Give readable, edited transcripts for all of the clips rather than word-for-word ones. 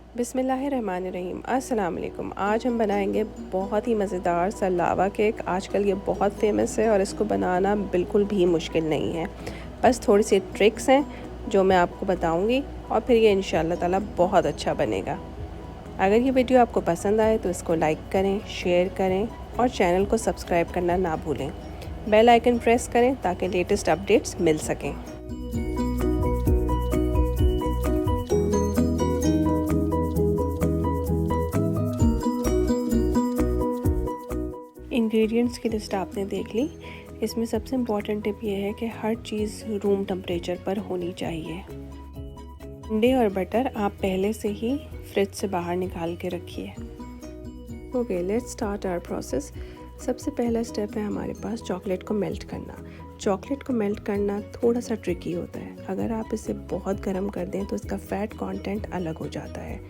बिस्मिल्लाहिर्रहमानिर्रहीम। अस्सलाम वालेकुम। आज हम बनाएंगे बहुत ही मज़ेदार सा लावा केक। आजकल ये बहुत फेमस है और इसको बनाना बिल्कुल भी मुश्किल नहीं है। बस थोड़ी सी ट्रिक्स हैं जो मैं आपको बताऊंगी और फिर ये इंशाअल्लाह ताला बहुत अच्छा बनेगा। अगर ये वीडियो आपको पसंद आए तो इसको लाइक करें, शेयर करें और चैनल को सब्सक्राइब करना ना भूलें। बेल आइकन प्रेस करें ताकि लेटेस्ट अपडेट्स मिल सकें। इंग्रेडिएंट्स की लिस्ट आपने देख ली। इसमें सबसे इम्पॉर्टेंट टिप ये है कि हर चीज़ रूम टेम्परेचर पर होनी चाहिए। अंडे और बटर आप पहले से ही फ्रिज से बाहर निकाल के रखिए। Okay, let's start our process. सबसे पहला स्टेप है हमारे पास चॉकलेट को मेल्ट करना। चॉकलेट को मेल्ट करना थोड़ा सा ट्रिकी होता है। अगर आप इसे बहुत गर्म कर दें तो इसका फ़ैट कंटेंट अलग हो जाता है,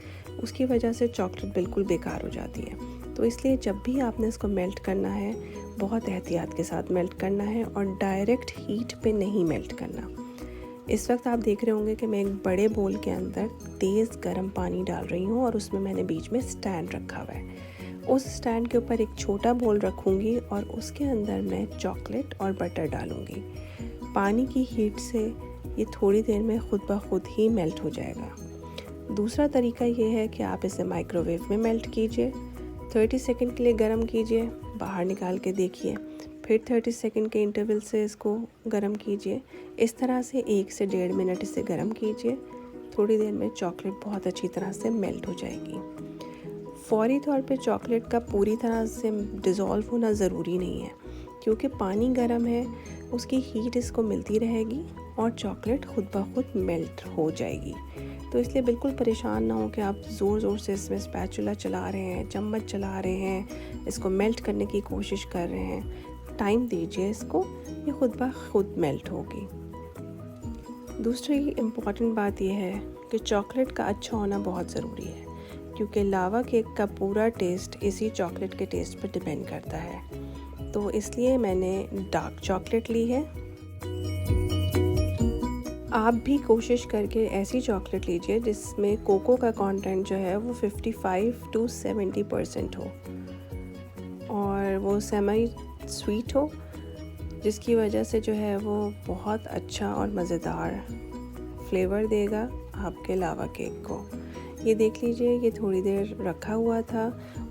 उसकी वजह से चॉकलेट बिल्कुल बेकार हो जाती है। तो इसलिए जब भी आपने इसको मेल्ट करना है, बहुत एहतियात के साथ मेल्ट करना है और डायरेक्ट हीट पे नहीं मेल्ट करना। इस वक्त आप देख रहे होंगे कि मैं एक बड़े बोल के अंदर तेज़ गर्म पानी डाल रही हूँ और उसमें मैंने बीच में स्टैंड रखा हुआ है। उस स्टैंड के ऊपर एक छोटा बोल रखूँगी और उसके अंदर मैं चॉकलेट और बटर डालूँगी। पानी की हीट से ये थोड़ी देर में खुद ब खुद ही मेल्ट हो जाएगा। दूसरा तरीका ये है कि आप इसे माइक्रोवेव में मेल्ट कीजिए। 30 सेकंड के लिए गर्म कीजिए, बाहर निकाल के देखिए, फिर 30 सेकंड के इंटरवल से इसको गर्म कीजिए। इस तरह से 1 से 1.5 मिनट इसे गर्म कीजिए। थोड़ी देर में चॉकलेट बहुत अच्छी तरह से मेल्ट हो जाएगी। फौरी तौर पे चॉकलेट का पूरी तरह से डिज़ोल्व होना ज़रूरी नहीं है, क्योंकि पानी गर्म है, उसकी हीट इसको मिलती रहेगी और चॉकलेट खुद ब खुद मेल्ट हो जाएगी। तो इसलिए बिल्कुल परेशान ना हो कि आप ज़ोर ज़ोर से इसमें स्पैचुला चला रहे हैं, चम्मच चला रहे हैं, इसको मेल्ट करने की कोशिश कर रहे हैं। टाइम दीजिए इसको, ये खुद ब खुद मेल्ट होगी। दूसरी इम्पॉर्टेंट बात यह है कि चॉकलेट का अच्छा होना बहुत ज़रूरी है, क्योंकि लावा केक का पूरा टेस्ट इसी चॉकलेट के टेस्ट पर डिपेंड करता है। तो इसलिए मैंने डार्क चॉकलेट ली है। आप भी कोशिश करके ऐसी चॉकलेट लीजिए जिसमें कोको का कंटेंट जो है वो 55 to 70% हो और वो सेमी स्वीट हो, जिसकी वजह से जो है वो बहुत अच्छा और मज़ेदार फ्लेवर देगा आपके लावा केक को। ये देख लीजिए, ये थोड़ी देर रखा हुआ था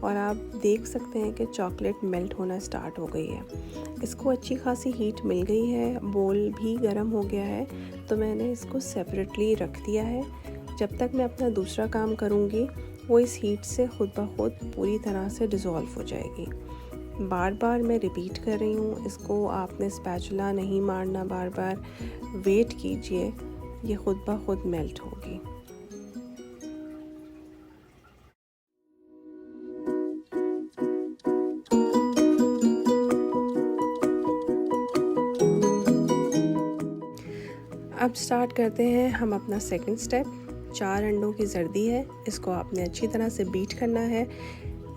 और आप देख सकते हैं कि चॉकलेट मेल्ट होना स्टार्ट हो गई है। इसको अच्छी खासी हीट मिल गई है, बोल भी गर्म हो गया है, तो मैंने इसको सेपरेटली रख दिया है। जब तक मैं अपना दूसरा काम करूँगी वो इस हीट से खुद ब खुद पूरी तरह से डिज़ोल्व हो जाएगी। बार बार मैं रिपीट कर रही हूँ, इसको आपने स्पैचुला नहीं मारना, बार बार वेट कीजिए, ये खुद ब खुद मेल्ट होगी। अब स्टार्ट करते हैं हम अपना सेकंड स्टेप। 4 अंडों की जर्दी है, इसको आपने अच्छी तरह से बीट करना है।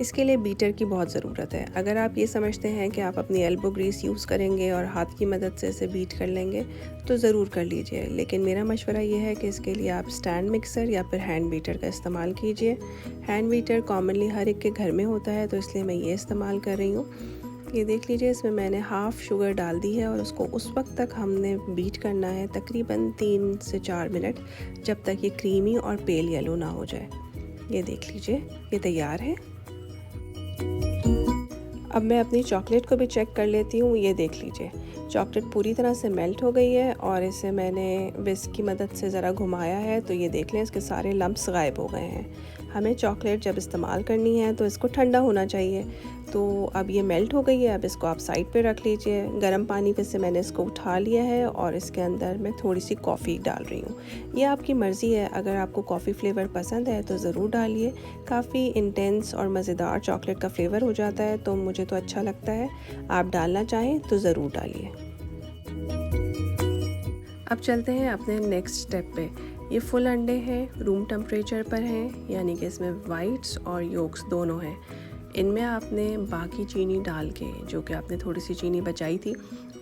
इसके लिए बीटर की बहुत ज़रूरत है। अगर आप ये समझते हैं कि आप अपनी एल्बो ग्रीस यूज़ करेंगे और हाथ की मदद से इसे बीट कर लेंगे तो ज़रूर कर लीजिए, लेकिन मेरा मशवरा ये है कि इसके लिए आप स्टैंड मिक्सर या फिर हैंड बीटर का इस्तेमाल कीजिए। हैंड बीटर कॉमनली हर एक के घर में होता है, तो इसलिए मैं ये इस्तेमाल कर रही हूँ। ये देख लीजिए, इसमें मैंने हाफ़ शुगर डाल दी है और उसको उस वक्त तक हमने बीट करना है, तकरीबन 3 से 4 मिनट, जब तक ये क्रीमी और पेल येलो ना हो जाए। ये देख लीजिए, ये तैयार है। अब मैं अपनी चॉकलेट को भी चेक कर लेती हूँ। ये देख लीजिए, चॉकलेट पूरी तरह से मेल्ट हो गई है और इसे मैंने विस्क की मदद से ज़रा घुमाया है, तो ये देख लें इसके सारे लम्प्स गायब हो गए हैं। हमें चॉकलेट जब इस्तेमाल करनी है तो इसको ठंडा होना चाहिए। तो अब ये मेल्ट हो गई है, अब इसको आप साइड पे रख लीजिए। गर्म पानी पे से मैंने इसको उठा लिया है और इसके अंदर मैं थोड़ी सी कॉफ़ी डाल रही हूँ। ये आपकी मर्ज़ी है, अगर आपको कॉफ़ी फ्लेवर पसंद है तो ज़रूर डालिए। काफ़ी इंटेंस और मज़ेदार चॉकलेट का फ्लेवर हो जाता है, तो मुझे तो अच्छा लगता है। आप डालना चाहें तो ज़रूर डालिए। अब चलते हैं अपने नेक्स्ट स्टेप पे। ये फुल अंडे हैं, रूम टेम्परेचर पर हैं, यानी कि इसमें वाइट्स और योक्स दोनों हैं। इनमें आपने बाकी चीनी डाल के, जो कि आपने थोड़ी सी चीनी बचाई थी,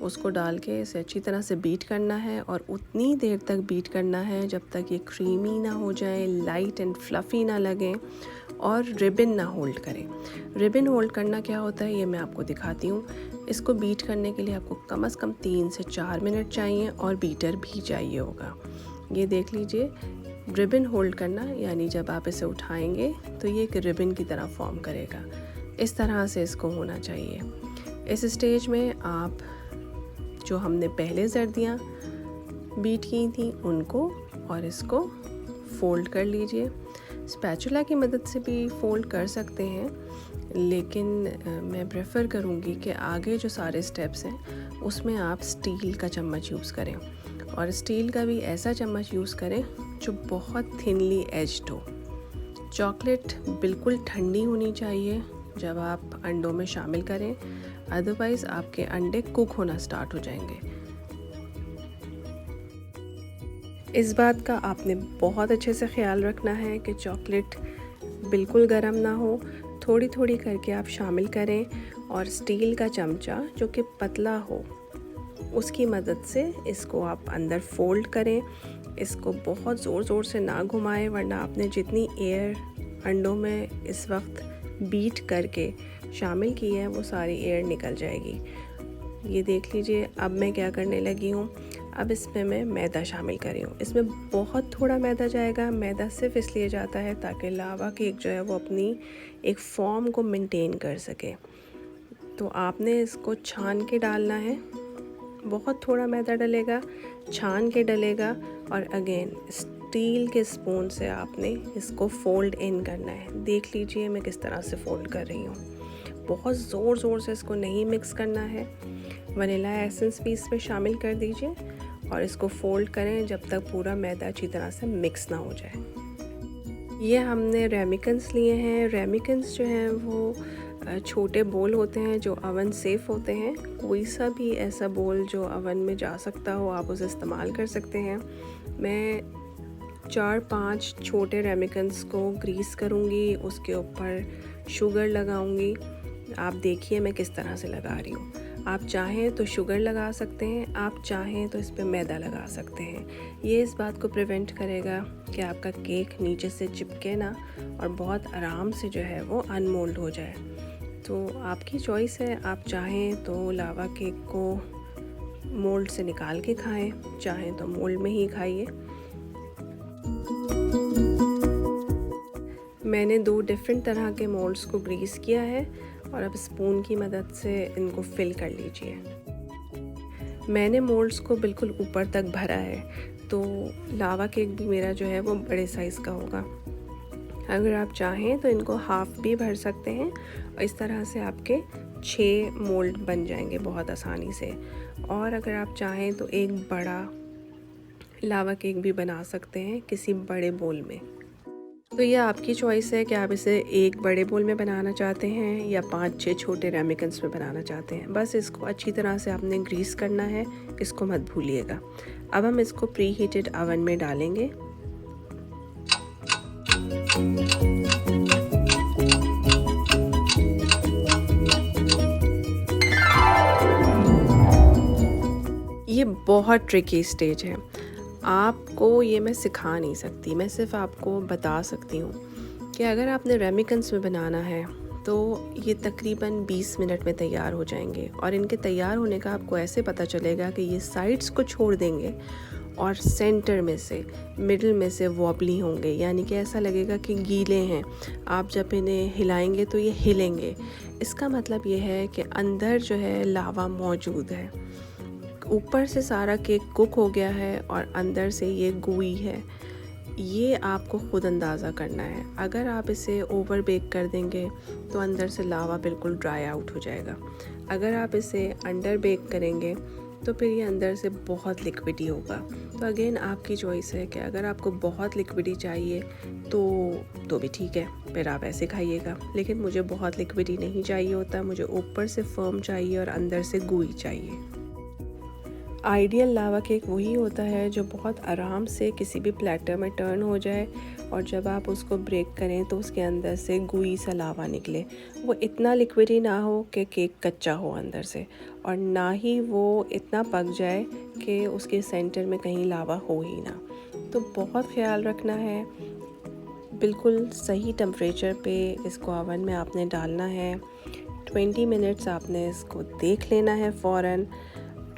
उसको डाल के इसे अच्छी तरह से बीट करना है और उतनी देर तक बीट करना है जब तक ये क्रीमी ना हो जाए, लाइट एंड फ्लफ़ी ना लगें और रिबन ना होल्ड करें। रिबन होल्ड करना क्या होता है ये मैं आपको दिखाती हूँ। इसको बीट करने के लिए आपको कम से कम 3 से 4 मिनट चाहिए और बीटर भी चाहिए होगा। ये देख लीजिए, रिबन होल्ड करना यानी जब आप इसे उठाएंगे तो ये एक रिबन की तरह फॉर्म करेगा। इस तरह से इसको होना चाहिए। इस स्टेज में आप जो हमने पहले जर्दियाँ बीट की थी उनको और इसको फ़ोल्ड कर लीजिए। स्पैचुला की मदद से भी फ़ोल्ड कर सकते हैं, लेकिन मैं प्रेफर करूँगी कि आगे जो सारे स्टेप्स हैं उसमें आप स्टील का चम्मच यूज़ करें और स्टील का भी ऐसा चम्मच यूज़ करें जो बहुत थिनली एज्ड हो। चॉकलेट बिल्कुल ठंडी होनी चाहिए जब आप अंडों में शामिल करें, अदरवाइज़ आपके अंडे कुक होना स्टार्ट हो जाएंगे। इस बात का आपने बहुत अच्छे से ख़्याल रखना है कि चॉकलेट बिल्कुल गर्म ना हो। थोड़ी थोड़ी करके आप शामिल करें और स्टील का चमचा जो कि पतला हो उसकी मदद से इसको आप अंदर फ़ोल्ड करें। इसको बहुत ज़ोर ज़ोर से ना घुमाएं, वरना आपने जितनी एयर अंडों में इस वक्त बीट करके शामिल की है वो सारी एयर निकल जाएगी। ये देख लीजिए, अब मैं क्या करने लगी हूँ, अब इसमें मैं मैदा शामिल कर रही हूँ। इसमें बहुत थोड़ा मैदा जाएगा। मैदा सिर्फ इसलिए जाता है ताकि लावा केक जो है वो अपनी एक फॉर्म को मेंटेन कर सके। तो आपने इसको छान के डालना है, बहुत थोड़ा मैदा डलेगा, छान के डलेगा और अगेन स्टील के स्पून से आपने इसको फ़ोल्ड इन करना है। देख लीजिए मैं किस तरह से फ़ोल्ड कर रही हूँ। बहुत ज़ोर ज़ोर से इसको नहीं मिक्स करना है। वनीला एसेंस भी इसमें शामिल कर दीजिए और इसको फ़ोल्ड करें जब तक पूरा मैदा अच्छी तरह से मिक्स ना हो जाए। ये हमने रेमिकन्स लिए हैं। रेमिकन्स जो हैं वो छोटे बोल होते हैं जो अवन सेफ़ होते हैं। कोई सा भी ऐसा बोल जो अवन में जा सकता हो आप उसे इस्तेमाल कर सकते हैं। मैं 4-5 छोटे रेमिकन्स को ग्रीस करूँगी, उसके ऊपर शुगर लगाऊँगी। आप देखिए मैं किस तरह से लगा रही हूँ। आप चाहें तो शुगर लगा सकते हैं, आप चाहें तो इस पर मैदा लगा सकते हैं। ये इस बात को प्रिवेंट करेगा कि आपका केक नीचे से चिपके ना और बहुत आराम से जो है वो अनमोल्ड हो जाए। तो आपकी चॉइस है, आप चाहें तो लावा केक को मोल्ड से निकाल के खाएं, चाहें तो मोल्ड में ही खाइए। मैंने 2 डिफरेंट तरह के मोल्ड्स को ग्रीस किया है और अब स्पून की मदद से इनको फिल कर लीजिए। मैंने मोल्ड्स को बिल्कुल ऊपर तक भरा है, तो लावा केक भी मेरा जो है वो बड़े साइज़ का होगा। अगर आप चाहें तो इनको हाफ़ भी भर सकते हैं और इस तरह से आपके 6 मोल्ड बन जाएंगे बहुत आसानी से। और अगर आप चाहें तो एक बड़ा लावा केक भी बना सकते हैं किसी बड़े बोल में। तो ये आपकी चॉइस है कि आप इसे एक बड़े बोल में बनाना चाहते हैं या 5-6 छोटे रेमिकन्स में बनाना चाहते हैं। बस इसको अच्छी तरह से आपने ग्रीस करना है, इसको मत भूलिएगा। अब हम इसको प्री हीटेड अवन में डालेंगे। ये बहुत ट्रिकी स्टेज है, आपको ये मैं सिखा नहीं सकती, मैं सिर्फ आपको बता सकती हूँ कि अगर आपने रेमिकन्स में बनाना है तो ये तकरीबन 20 मिनट में तैयार हो जाएंगे। और इनके तैयार होने का आपको ऐसे पता चलेगा कि ये साइड्स को छोड़ देंगे और सेंटर में से, मिडल में से वॉबली होंगे, यानी कि ऐसा लगेगा कि गीले हैं। आप जब इन्हें हिलाएंगे तो ये हिलेंगे। इसका मतलब ये है कि अंदर जो है लावा मौजूद है। ऊपर से सारा केक कुक हो गया है और अंदर से ये gooey है। ये आपको ख़ुद अंदाज़ा करना है। अगर आप इसे ओवर बेक कर देंगे तो अंदर से लावा बिल्कुल ड्राई आउट हो जाएगा। अगर आप इसे अंडर बेक करेंगे तो फिर ये अंदर से बहुत लिक्विडी होगा। तो अगेन आपकी चॉइस है कि अगर आपको बहुत लिक्विडी चाहिए तो भी ठीक है, फिर आप ऐसे खाइएगा। लेकिन मुझे बहुत लिक्विडी नहीं चाहिए होता, मुझे ऊपर से फर्म चाहिए और अंदर से gooey चाहिए। आइडियल लावा केक वही होता है जो बहुत आराम से किसी भी प्लेटर में टर्न हो जाए और जब आप उसको ब्रेक करें तो उसके अंदर से गुई सा लावा निकले। वो इतना लिक्विडी ना हो कि केक कच्चा हो अंदर से, और ना ही वो इतना पक जाए कि उसके सेंटर में कहीं लावा हो ही ना। तो बहुत ख्याल रखना है। बिल्कुल सही टेम्परेचर पे इसको ओवन में आपने डालना है। 20 मिनट्स आपने इसको देख लेना है फ़ौरन।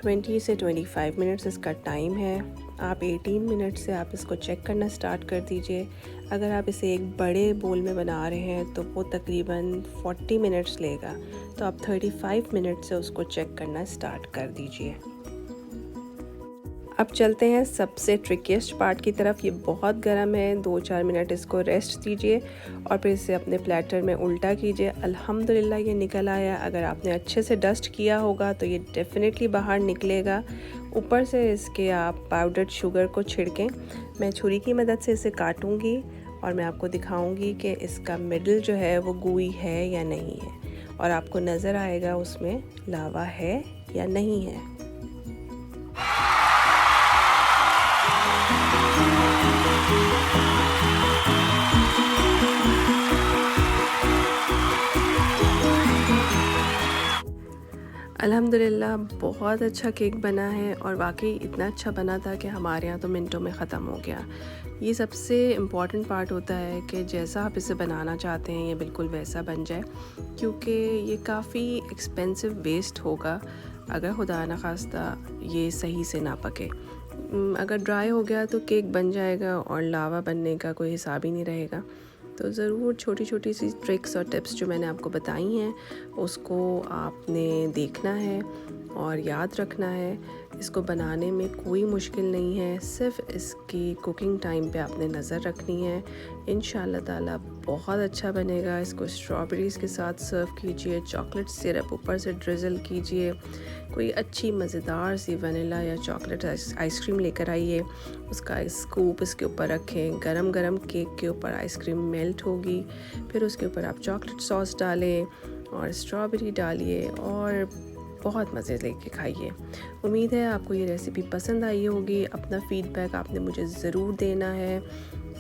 20 से 25 मिनट्स इसका टाइम है। आप 18 मिनट से आप इसको चेक करना स्टार्ट कर दीजिए। अगर आप इसे एक बड़े बोल में बना रहे हैं तो वो तकरीबन 40 मिनट्स लेगा, तो आप 35 मिनट से उसको चेक करना स्टार्ट कर दीजिए। अब चलते हैं सबसे ट्रिकिएस्ट पार्ट की तरफ। ये बहुत गर्म है, 2-4 मिनट इसको रेस्ट दीजिए और फिर इसे अपने प्लेटर में उल्टा कीजिए। अल्हम्दुलिल्लाह ये निकल आया। अगर आपने अच्छे से डस्ट किया होगा तो ये डेफिनेटली बाहर निकलेगा। ऊपर से इसके आप पाउडर्ड शुगर को छिड़कें। मैं छुरी की मदद से इसे काटूंगी और मैं आपको दिखाऊंगी कि इसका मिडल जो है वो गुई है या नहीं है, और आपको नज़र आएगा उसमें लावा है या नहीं है। अल्हम्दुलिल्लाह बहुत अच्छा केक बना है, और वाकई इतना अच्छा बना था कि हमारे यहाँ तो मिनटों में ख़त्म हो गया। ये सबसे इम्पॉर्टेंट पार्ट होता है कि जैसा आप इसे बनाना चाहते हैं ये बिल्कुल वैसा बन जाए, क्योंकि ये काफ़ी एक्सपेंसिव वेस्ट होगा अगर खुदा न खास्ता ये सही से ना पके। अगर ड्राई हो गया तो केक बन जाएगा और लावा बनने का कोई हिसाब ही नहीं रहेगा। तो ज़रूर छोटी छोटी सी ट्रिक्स और टिप्स जो मैंने आपको बताई हैं उसको आपने देखना है और याद रखना है। इसको बनाने में कोई मुश्किल नहीं है, सिर्फ इसकी कुकिंग टाइम पे आपने नज़र रखनी है। इंशाल्लाह ताला बहुत अच्छा बनेगा। इसको स्ट्रॉबेरीज़ के साथ सर्व कीजिए, चॉकलेट सिरप ऊपर से ड्रिज़ल कीजिए, कोई अच्छी मज़ेदार सी वनीला या चॉकलेट आइसक्रीम लेकर आइए, उसका स्कूप इसके ऊपर रखें। गरम गरम केक के ऊपर आइसक्रीम मेल्ट होगी, फिर उसके ऊपर आप चॉकलेट सॉस डालें और स्ट्रॉबेरी डालिए और बहुत मज़े लेके खाइए। उम्मीद है आपको ये रेसिपी पसंद आई होगी। अपना फ़ीडबैक आपने मुझे ज़रूर देना है।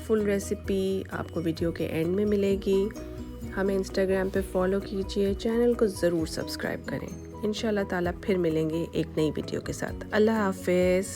फुल रेसिपी आपको वीडियो के एंड में मिलेगी। हमें इंस्टाग्राम पे फॉलो कीजिए, चैनल को ज़रूर सब्सक्राइब करें। इंशाल्लाह ताला फिर मिलेंगे एक नई वीडियो के साथ। अल्लाह हाफ़िज़।